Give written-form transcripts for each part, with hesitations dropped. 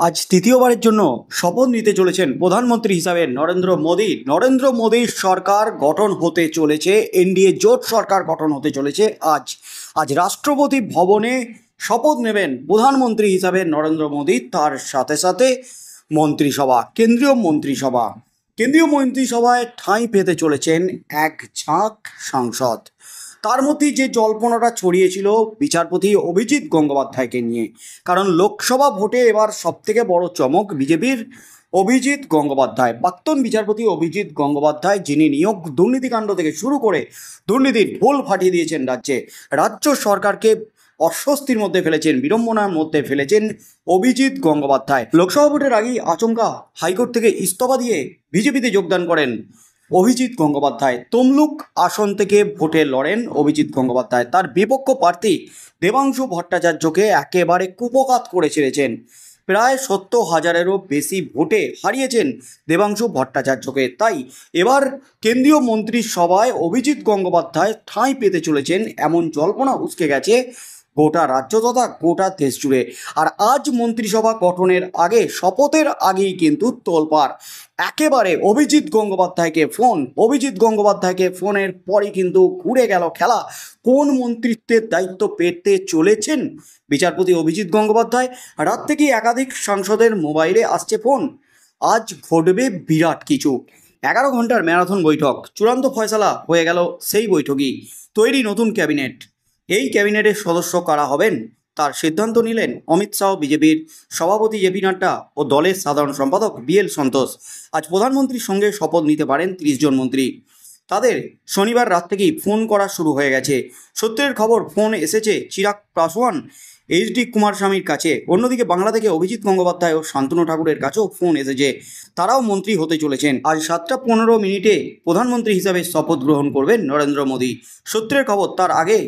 আজ তৃতীয়বারের জন্য শপথ নিতে চলেছেন প্রধানমন্ত্রী হিসাবে নরেন্দ্র মোদী। নরেন্দ্র মোদীর সরকার গঠন হতে চলেছে, এনডিএ জোট সরকার গঠন হতে চলেছে। আজ রাষ্ট্রপতি ভবনে শপথ নেবেন প্রধানমন্ত্রী হিসাবে নরেন্দ্র মোদী। তার সাথে সাথে কেন্দ্রীয় মন্ত্রিসভায় ঠাঁই পেতে চলেছেন এক ঝাঁক সাংসদ। তার মধ্যে যে জল্পনাটা ছড়িয়েছিল বিচারপতি অভিজিৎ গঙ্গোপাধ্যায়কে নিয়ে, কারণ লোকসভা ভোটে এবার সবথেকে বড় চমক বিজেপির অভিজিৎ গঙ্গোপাধ্যায়, প্রাক্তন বিচারপতি অভিজিৎ গঙ্গোপাধ্যায়, যিনি নিয়োগ দুর্নীতিকাণ্ড থেকে শুরু করে দুর্নীতির ঢোল ফাটিয়ে দিয়েছেন রাজ্য সরকারকে অস্বস্তির মধ্যে ফেলেছেন, বিড়ম্বনার মধ্যে ফেলেছেন অভিজিৎ গঙ্গোপাধ্যায়। লোকসভা ভোটের আগেই আচমকা হাইকোর্ট থেকে ইস্তফা দিয়ে বিজেপিতে যোগদান করেন অভিজিৎ গঙ্গোপাধ্যায়। তমলুক আসন থেকে ভোটে লড়েন অভিজিৎ গঙ্গোপাধ্যায়। তার বিপক্ষ প্রার্থী দেবাংশু ভট্টাচার্যকে একেবারে কুপঘাত করে ছেড়েছেন। প্রায় 70,000-এরও বেশি ভোটে হারিয়েছেন দেবাংশু ভট্টাচার্যকে। তাই এবার কেন্দ্রীয় মন্ত্রিসভায় অভিজিৎ গঙ্গোপাধ্যায় ঠাঁই পেতে চলেছেন এমন জল্পনা উসকে গেছে গোটা রাজ্য তথা গোটা দেশ জুড়ে। আর আজ মন্ত্রিসভা গঠনের আগে, শপথের আগেই কিন্তু তোলপাড় একেবারে অভিজিৎ গঙ্গোপাধ্যায়কে ফোনের পরই কিন্তু ঘুরে গেল খেলা। কোন মন্ত্রিত্বের দায়িত্ব পেতে চলেছেন বিচারপতি অভিজিৎ গঙ্গোপাধ্যায়? রাত থেকেই একাধিক সাংসদের মোবাইলে আসছে ফোন। আজ ঘটবে বিরাট কিছু। 11 ঘন্টার ম্যারাথন বৈঠক, চূড়ান্ত ফয়সালা হয়ে গেল সেই বৈঠকই। তৈরি নতুন ক্যাবিনেট। এই ক্যাবিনেটের সদস্য কারা হবেন তার সিদ্ধান্ত নিলেন অমিত শাহ, বিজেপির সভাপতি জেপি নাড্ডা ও দলের সাধারণ সম্পাদক বিএল সন্তোষ। আজ প্রধানমন্ত্রীর সঙ্গে শপথ নিতে পারেন 30 জন মন্ত্রী। তাদের শনিবার রাত থেকেই ফোন করা শুরু হয়ে গেছে। সূত্রের খবর, ফোন এসেছে চিরাগ পাসওয়ান, এইচ ডি কুমারস্বামীর কাছে। অন্যদিকে বাংলা থেকে অভিজিৎ গঙ্গোপাধ্যায় ও শান্তনু ঠাকুরের কাছেও ফোন এসেছে। তারাও মন্ত্রী হতে চলেছেন। আজ 7:15 প্রধানমন্ত্রী হিসাবে শপথ গ্রহণ করবেন নরেন্দ্র মোদী। সূত্রের খবর, তার আগে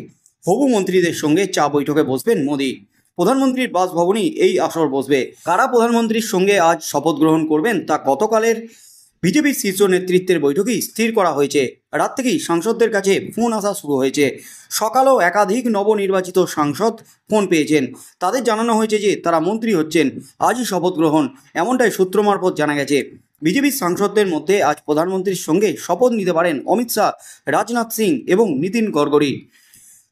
হবু মন্ত্রীদের সঙ্গে চা বৈঠকে বসবেন মোদী। প্রধানমন্ত্রীর বাসভবনেই এই আসর বসবে। কারা প্রধানমন্ত্রীর সঙ্গে আজ শপথ গ্রহণ করবেন তা গতকালের বিজেপির শীর্ষ নেতৃত্বের বৈঠকেই স্থির করা হয়েছে। রাত থেকেই সাংসদদের কাছে ফোন আসা শুরু হয়েছে। সকালেও একাধিক নবনির্বাচিত সাংসদ ফোন পেয়েছেন। তাদের জানানো হয়েছে যে তারা মন্ত্রী হচ্ছেন। আজই শপথ গ্রহণ, এমনটাই সূত্র মারফত জানা গেছে। বিজেপির সাংসদদের মধ্যে আজ প্রধানমন্ত্রীর সঙ্গে শপথ নিতে পারেন অমিত শাহ, রাজনাথ সিং এবং নীতিন গডকরি।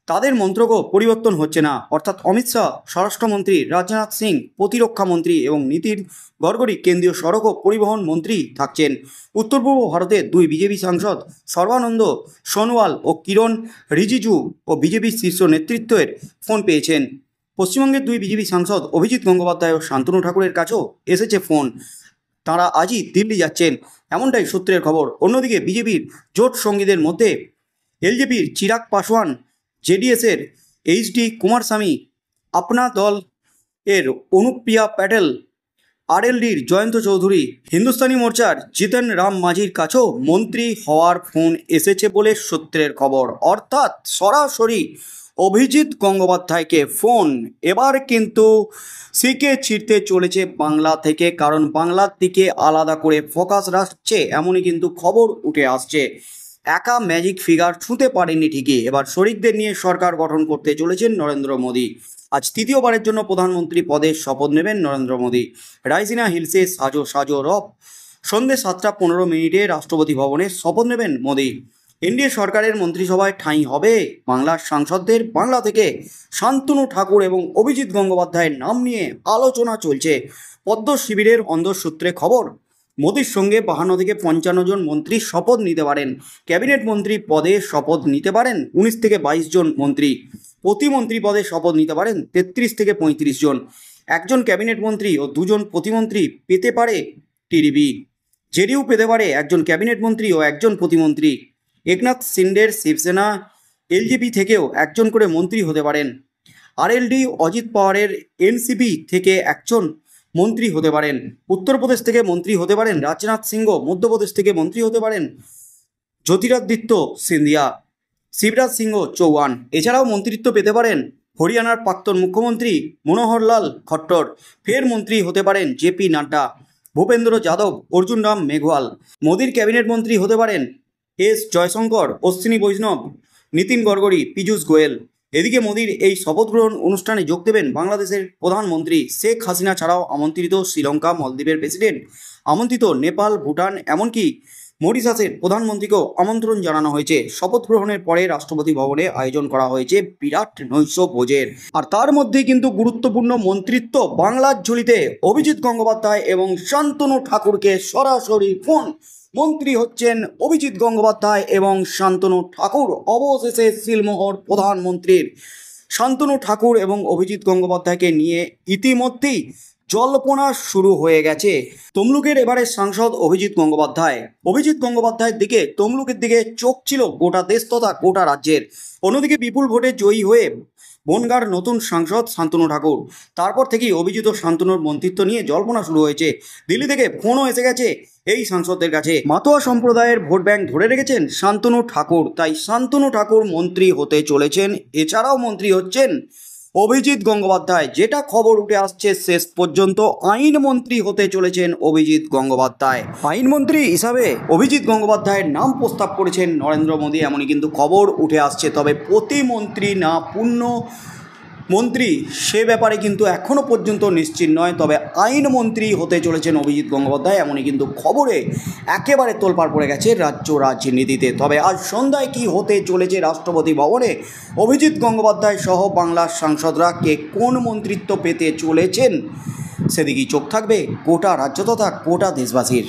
তাদের মন্ত্রকও পরিবর্তন হচ্ছে না, অর্থাৎ অমিত শাহ স্বরাষ্ট্রমন্ত্রী, রাজনাথ সিং প্রতিরক্ষা মন্ত্রী এবং নীতিন গডকরি কেন্দ্রীয় সড়ক ও পরিবহন মন্ত্রী থাকছেন। উত্তর পূর্ব ভারতের দুই বিজেপি সাংসদ সর্বানন্দ সোনোয়াল ও কিরণ রিজিজু ও বিজেপির শীর্ষ নেতৃত্বের ফোন পেয়েছেন। পশ্চিমবঙ্গের দুই বিজেপি সাংসদ অভিজিৎ গঙ্গোপাধ্যায় ও শান্তনু ঠাকুরের কাছেও এসেছে ফোন। তাঁরা আজই দিল্লি যাচ্ছেন, এমনটাই সূত্রের খবর। অন্যদিকে বিজেপির জোট সঙ্গীদের মধ্যে এলজেপির চিরাগ পাসওয়ান, জেডিএসের এইচ.ডি. কুমারস্বামী, আপনা দল এর অনুপ্রিয়া প্যাটেল, আরএলডির জয়ন্ত চৌধুরী, হিন্দুস্তানি মোর্চার জিতেন রাম মাঝির কাছেও মন্ত্রী হওয়ার ফোন এসেছে বলে সূত্রের খবর। অর্থাৎ সরাসরি অভিজিৎ গঙ্গোপাধ্যায়কে ফোন। এবার কিন্তু সিকে ছিঁড়তে চলেছে বাংলা থেকে, কারণ বাংলার দিকে আলাদা করে ফোকাস রাখছে এমনই কিন্তু খবর উঠে আসছে। একা ম্যাজিক ফিগার ছুঁতে পারেননি ঠিকই, এবার শরিকদের নিয়ে সরকার গঠন করতে চলেছেন নরেন্দ্র মোদী। আজ তৃতীয়বারের জন্য প্রধানমন্ত্রী পদে শপথ নেবেন নরেন্দ্র মোদী। রাইসিনা হিলসে সাজো রব। সন্ধ্যে 7:15 রাষ্ট্রপতি ভবনে শপথ নেবেন মোদী। এনডিএ সরকারের মন্ত্রিসভায় ঠাঁই হবে বাংলার সাংসদদের। বাংলা থেকে শান্তনু ঠাকুর এবং অভিজিৎ গঙ্গোপাধ্যায়ের নাম নিয়ে আলোচনা চলছে। পদ্ম শিবিরের অন্তঃসূত্রে খবর, মোদীর সঙ্গে 52 থেকে 55 জন মন্ত্রী শপথ নিতে পারেন। ক্যাবিনেট মন্ত্রী পদে শপথ নিতে পারেন 19 থেকে 22 জন মন্ত্রী। প্রতিমন্ত্রী পদে শপথ নিতে পারেন 33 থেকে 35 জন। একজন ক্যাবিনেট মন্ত্রী ও 2 জন প্রতিমন্ত্রী পেতে পারে টিডিপি। জেডিইউ পেতে পারে একজন ক্যাবিনেট মন্ত্রী ও একজন প্রতিমন্ত্রী। একনাথ শিন্ডের শিবসেনা, এলজেপি থেকেও একজন করে মন্ত্রী হতে পারেন। আরএলডি অজিত পাওয়ারের এনসিপি থেকে একজন মন্ত্রী হতে পারেন। উত্তরপ্রদেশ থেকে মন্ত্রী হতে পারেন রাজনাথ সিংহ। মধ্যপ্রদেশ থেকে মন্ত্রী হতে পারেন জ্যোতিরাদিত্য সিন্ধিয়া, শিবরাজ সিংহ চৌহান। এছাড়াও মন্ত্রিত্ব পেতে পারেন হরিয়ানার প্রাক্তন মুখ্যমন্ত্রী মনোহরলাল খট্টর। ফের মন্ত্রী হতে পারেন জেপি নাড্ডা, ভূপেন্দ্র যাদব, অর্জুন রাম মেঘওয়াল। মোদীর ক্যাবিনেট মন্ত্রী হতে পারেন এস জয়শঙ্কর, অশ্বিনী বৈষ্ণব, নীতিন গডকরি, পীযূষ গোয়েল। এদিকে মোদির এই শপথ গ্রহণ অনুষ্ঠানে যোগ দেবেন বাংলাদেশের প্রধানমন্ত্রী শেখ হাসিনা ছাড়াও আমন্ত্রিত শ্রীলঙ্কা, মলদ্বীপের প্রেসিডেন্ট, আমন্ত্রিত নেপাল, ভুটান, এমনকি মরিশাসের প্রধানমন্ত্রীকেও আমন্ত্রণ জানানো হয়েছে। শপথ গ্রহণের পরে রাষ্ট্রপতি ভবনে আয়োজন করা হয়েছে বিরাট নৈশ ভোজের। আর তার মধ্যেই কিন্তু গুরুত্বপূর্ণ মন্ত্রিত্ব বাংলার ঝুলিতে অভিজিৎ গঙ্গোপাধ্যায় এবং শান্তনু ঠাকুরকে সরাসরি ফোন। মন্ত্রী হচ্ছেন অভিজিৎ গঙ্গোপাধ্যায় এবং শান্তনু ঠাকুর। অবশেষে সিলমোহর প্রধানমন্ত্রীর। শান্তনু ঠাকুর এবং অভিজিৎ গঙ্গোপাধ্যায়কে নিয়ে ইতিমধ্যেই জল্পনা শুরু হয়ে গেছে। তমলুকের এবারের সাংসদ অভিজিৎ গঙ্গোপাধ্যায়। অভিজিৎ গঙ্গোপাধ্যায়ের দিকে, তমলুকের দিকে চোখ ছিল গোটা দেশ তথা গোটা রাজ্যের। অন্যদিকে বিপুল ভোটে জয়ী হয়ে বনগাঁর নতুন সাংসদ শান্তনু ঠাকুর। তারপর থেকেই অভিজিৎ ও শান্তনুর মন্ত্রিত্ব নিয়ে জল্পনা শুরু হয়েছে। দিল্লি থেকে ফোনও এসে গেছে এই সাংসদদের কাছে। মাতোয়া সম্প্রদায়ের ভোট ব্যাংক ধরে রেখেছেন শান্তনু ঠাকুর, তাই শান্তনু ঠাকুর মন্ত্রী হতে চলেছেন। এছাড়াও মন্ত্রী হচ্ছেন অভিজিৎ গঙ্গোপাধ্যায়। যেটা খবর উঠে আসছে শেষ পর্যন্ত আইনমন্ত্রী হতে চলেছেন অভিজিৎ গঙ্গোপাধ্যায়। আইনমন্ত্রী হিসাবে অভিজিৎ গঙ্গোপাধ্যায়ের নাম প্রস্তাব করেছেন নরেন্দ্র মোদী, এমনই কিন্তু খবর উঠে আসছে। তবে প্রতিমন্ত্রী না পূর্ণ মন্ত্রী সে ব্যাপারে কিন্তু এখনও পর্যন্ত নিশ্চিত নয়। তবে আইনমন্ত্রী হতে চলেছেন অভিজিৎ গঙ্গোপাধ্যায়, এমনই কিন্তু খবরে একেবারে তোলপাড় পড়ে গেছে রাজ্য রাজনীতিতে। তবে আজ সন্ধ্যায় কি হতে চলেছে রাষ্ট্রপতি ভবনে, অভিজিৎ গঙ্গোপাধ্যায় সহ বাংলার সাংসদরা কে কোন মন্ত্রিত্ব পেতে চলেছেন, সেদিকেই চোখ থাকবে গোটা রাজ্য তথা গোটা দেশবাসীর।